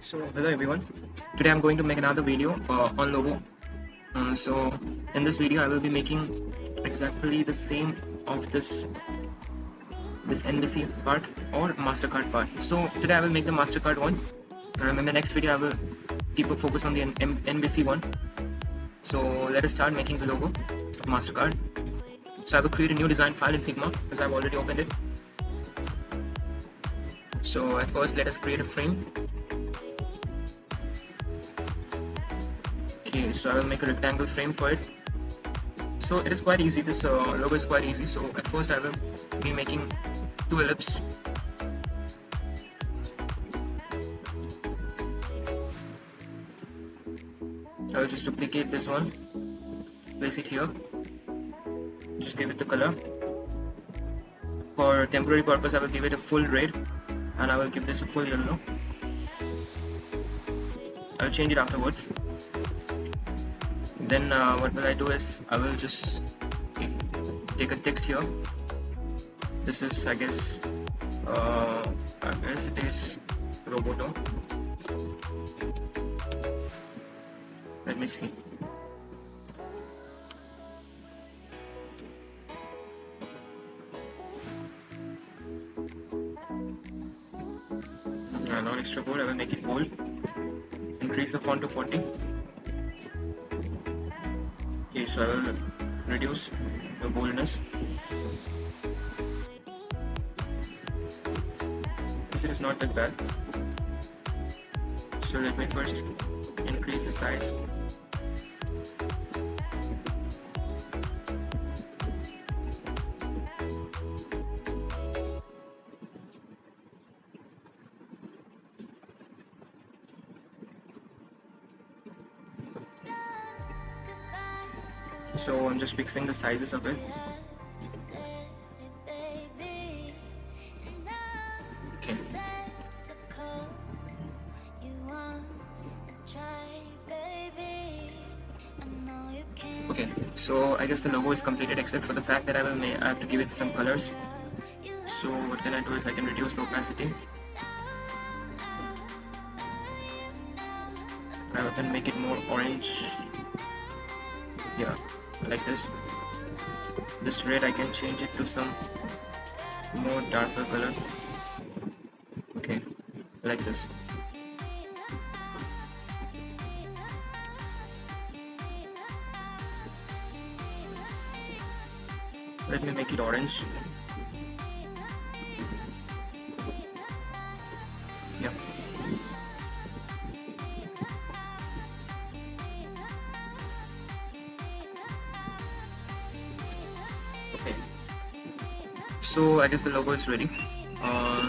So hello everyone, today I'm going to make another video on logo. So in this video I will be making exactly the same of this NBC part or MasterCard part. So today I will make the MasterCard one. In the next video I will keep a focus on the NBC one. So let us start making the logo of MasterCard. So I will create a new design file in Figma because I've already opened it. So at first let us create a frame. Okay, so I will make a rectangle frame for it. So it is quite easy, this logo is quite easy. So at first I will be making two ellipses. I will just duplicate this one, place it here, just give it the color. For temporary purpose I will give it a full red and I will give this a full yellow. I will change it afterwards. Then what will I do is I will just take a text here. This is I guess it is Roboto. Let me see. Not extra bold, I will make it bold. Increase the font to 40. Okay, so I will reduce the boldness. This is not that bad. So let me first increase the size. So I'm just fixing the sizes of it. Okay. Okay, so I guess the logo is completed except for the fact that I have to give it some colors. So what can I do is I can reduce the opacity. I will then make it more orange. Yeah, like this. This red I can change it to some more darker color. Okay, like this. Let me make it orange. Yeah. Okay. So I guess the logo is ready.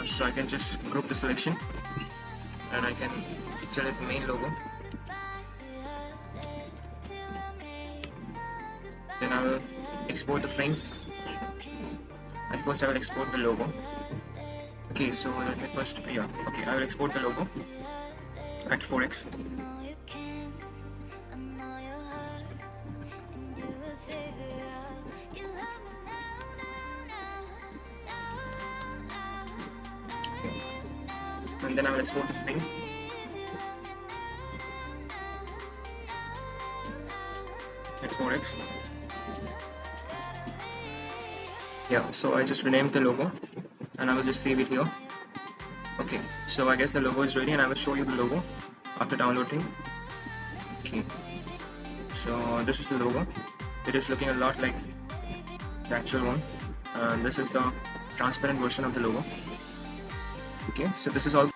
So I can just group the selection and I can tell it main logo. Then I will export the frame. At first I will export the logo. Okay, so let me first, okay, I will export the logo at 4x. And then I will export the frame. At 4x. Yeah, so I just renamed the logo and I will just save it here. Okay, so I guess the logo is ready and I will show you the logo after downloading. Okay, so this is the logo. It is looking a lot like the actual one. This is the transparent version of the logo. Okay, so this is all.